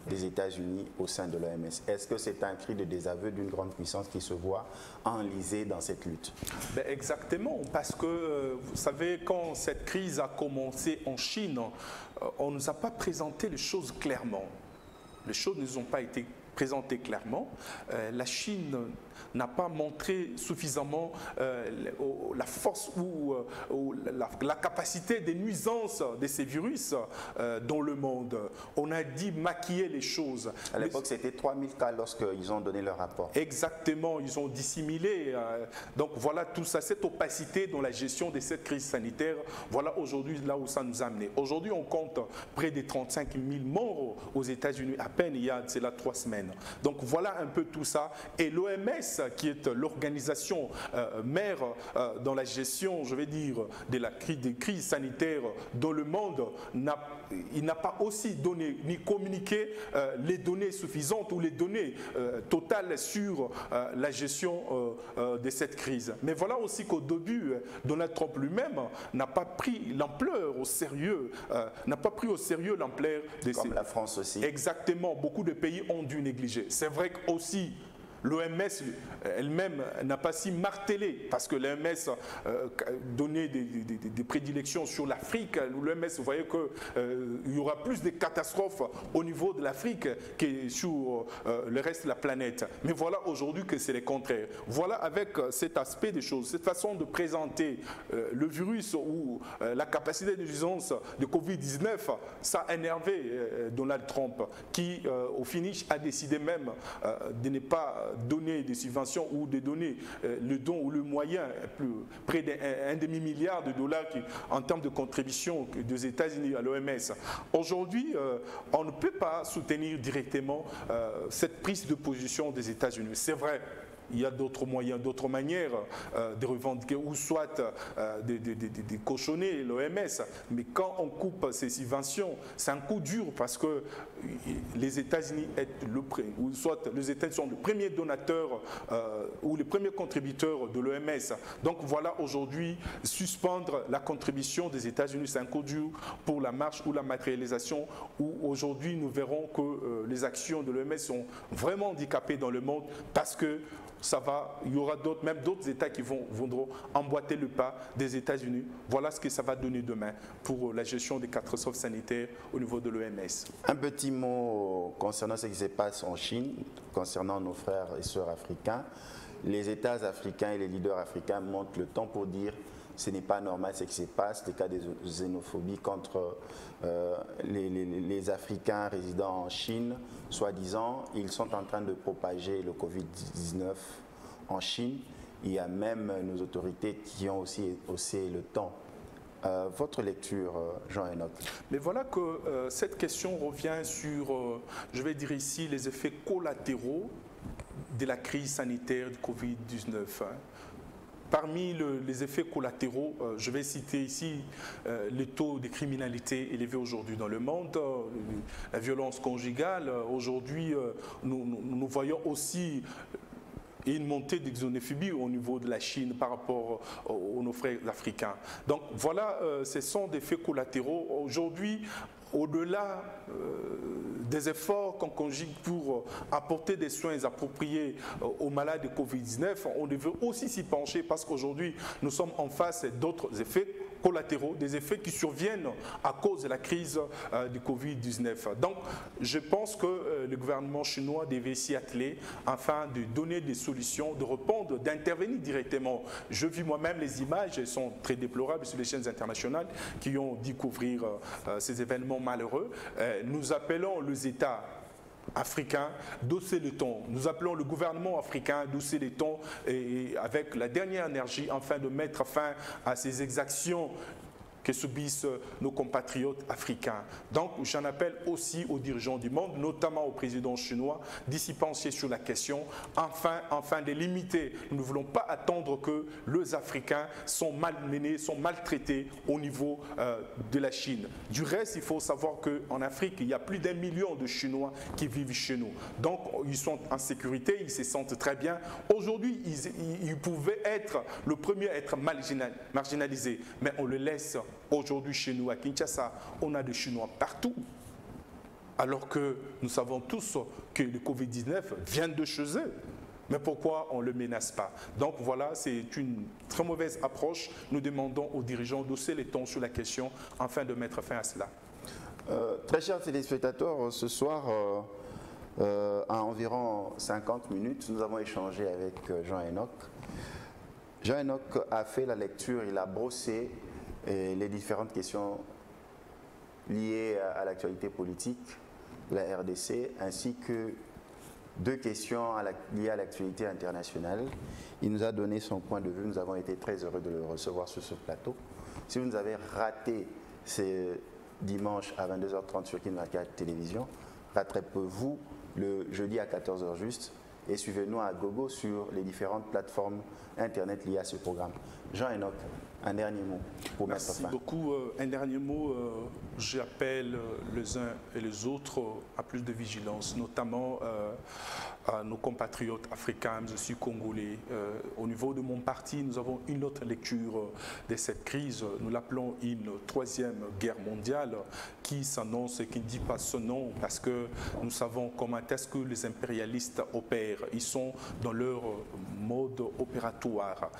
des États-Unis au sein de l'OMS. Est-ce que c'est un cri de désaveu d'une grande puissance qui se voit enlisée dans cette lutte? Ben exactement, parce que vous savez, quand cette crise a commencé en Chine, on ne nous a pas présenté les choses clairement. Les choses ne nous ont pas été présentées clairement. La Chine n'a pas montré suffisamment la force ou la capacité des nuisances de ces virus dans le monde. On a dit maquiller les choses. À l'époque, c'était 3000 cas lorsqu'ils ont donné leur rapport. Exactement, ils ont dissimulé. Donc voilà tout ça, cette opacité dans la gestion de cette crise sanitaire, voilà aujourd'hui là où ça nous a amené. Aujourd'hui, on compte près de 35 000 morts aux États-Unis, à peine il y a 3 semaines. Donc voilà un peu tout ça. Et l'OMS, qui est l'organisation mère dans la gestion, je vais dire, des crises sanitaires dans le monde, il n'a pas aussi donné ni communiqué les données suffisantes ou les données totales sur la gestion de cette crise. Mais voilà aussi qu'au début, Donald Trump lui-même n'a pas pris l'ampleur au sérieux, l'ampleur de Comme la France aussi. Exactement, beaucoup de pays ont dû négliger. C'est vrai qu'aussi, l'OMS elle-même n'a pas si martelé, parce que l'OMS donnait des prédilections sur l'Afrique. L'OMS voyait qu'il y aura plus de catastrophes au niveau de l'Afrique que sur le reste de la planète. Mais voilà aujourd'hui que c'est le contraire. Voilà, avec cet aspect des choses, cette façon de présenter le virus ou la capacité de nuisance de Covid-19, ça a énervé Donald Trump, qui au finish a décidé même de ne pas donner des subventions ou de donner le don ou le moyen, près d'un demi-milliard de dollars en termes de contribution des États-Unis à l'OMS. Aujourd'hui, on ne peut pas soutenir directement cette prise de position des États-Unis. C'est vrai. Il y a d'autres moyens, d'autres manières de revendiquer ou soit de cochonner l'OMS. Mais quand on coupe ces subventions, c'est un coup dur parce que les États-Unis sont le premier donateur ou le premier contributeur de l'OMS. Donc voilà, aujourd'hui, suspendre la contribution des États-Unis, c'est un coup dur pour la marche ou la matérialisation, où aujourd'hui nous verrons que les actions de l'OMS sont vraiment handicapées dans le monde parce que il y aura même d'autres États qui voudront emboîter le pas des États-Unis. Voilà ce que ça va donner demain pour la gestion des catastrophes sanitaires au niveau de l'OMS. Un petit mot concernant ce qui se passe en Chine, concernant nos frères et sœurs africains. Les États africains et les leaders africains montent le temps pour dire ce n'est pas normal ce qui se passe, des cas de xénophobie contre les Africains résidant en Chine. Soi-disant, ils sont en train de propager le Covid-19 en Chine. Il y a même nos autorités qui ont aussi haussé le temps. Votre lecture, Jean-Enoch? Mais voilà que cette question revient sur, je vais dire ici, les effets collatéraux de la crise sanitaire du Covid-19. Parmi les effets collatéraux, je vais citer ici le taux de criminalité élevé aujourd'hui dans le monde, la violence conjugale. Aujourd'hui, nous voyons aussi une montée de xénophobie au niveau de la Chine par rapport à nos frères africains. Donc voilà, ce sont des effets collatéraux. Aujourd'hui, au-delà des efforts qu'on conjugue pour apporter des soins appropriés aux malades de Covid-19, on devrait aussi s'y pencher parce qu'aujourd'hui, nous sommes en face d'autres effets collatéraux, des effets qui surviennent à cause de la crise du Covid-19. Donc, je pense que le gouvernement chinois devait s'y atteler afin de donner des solutions, de répondre, d'intervenir directement. Je vis moi-même les images, elles sont très déplorables sur les chaînes internationales qui ont découvert ces événements malheureux. Nous appelons les États africains d'hausser le ton. Nous appelons le gouvernement africain d'hausser le ton et avec la dernière énergie afin de mettre fin à ces exactions que subissent nos compatriotes africains. Donc j'en appelle aussi aux dirigeants du monde, notamment au président chinois, d'y s'y pencher sur la question, afin de limiter. Nous ne voulons pas attendre que les Africains sont malmenés, sont maltraités au niveau de la Chine. Du reste, il faut savoir qu'en Afrique, il y a plus d'1 million de Chinois qui vivent chez nous. Donc ils sont en sécurité, ils se sentent très bien. Aujourd'hui, ils pouvaient être le premier à être marginalisés, mais on le laisse aujourd'hui chez nous à Kinshasa. On a des Chinois partout. Alors que nous savons tous que le Covid-19 vient de chez eux. Mais pourquoi on ne le menace pas? Donc voilà, c'est une très mauvaise approche. Nous demandons aux dirigeants d'hausser les tons sur la question afin de mettre fin à cela. Très chers téléspectateurs, ce soir, à environ 50 minutes, nous avons échangé avec Jean-Enoch. Jean-Enoch a fait la lecture, il a brossé les différentes questions liées à l'actualité politique de la RDC, ainsi que 2 questions liées à l'actualité internationale. Il nous a donné son point de vue, nous avons été très heureux de le recevoir sur ce plateau. Si vous nous avez raté ce dimanche à 22h30 sur Kin 24 Télévision, rattrapez-vous le jeudi à 14h juste et suivez-nous à gogo sur les différentes plateformes internet liées à ce programme. Jean-Enoch, un dernier mot pour mettre fin. Merci beaucoup. Un dernier mot, j'appelle les uns et les autres à plus de vigilance, notamment à nos compatriotes africains, mais aussi congolais. Au niveau de mon parti, nous avons une autre lecture de cette crise. Nous l'appelons une 3e guerre mondiale qui s'annonce et qui ne dit pas son nom parce que nous savons comment est-ce que les impérialistes opèrent. Ils sont dans leur mode opératoire.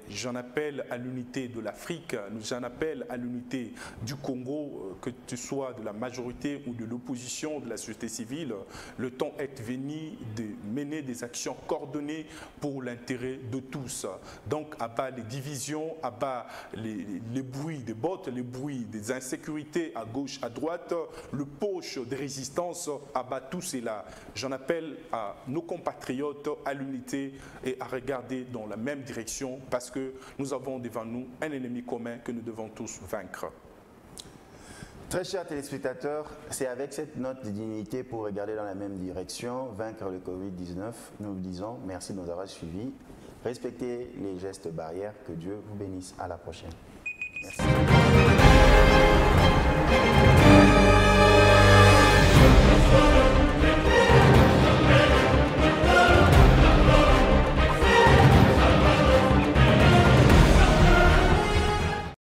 J'en appelle à l'unité de l'Afrique, j'en appelle à l'unité du Congo, que tu sois de la majorité ou de l'opposition, de la société civile. Le temps est venu de mener des actions coordonnées pour l'intérêt de tous. Donc, à bas les divisions, à bas les bruits des bottes, les bruits des insécurités à gauche, à droite, le poche des résistances, à bas tout cela. J'en appelle à nos compatriotes à l'unité et à regarder dans la même direction parce que nous avons devant nous un ennemi commun que nous devons tous vaincre. Très chers téléspectateurs, c'est avec cette note de dignité pour regarder dans la même direction, vaincre le Covid-19, nous vous disons merci de nous avoir suivis. Respectez les gestes barrières, que Dieu vous bénisse. À la prochaine. Merci.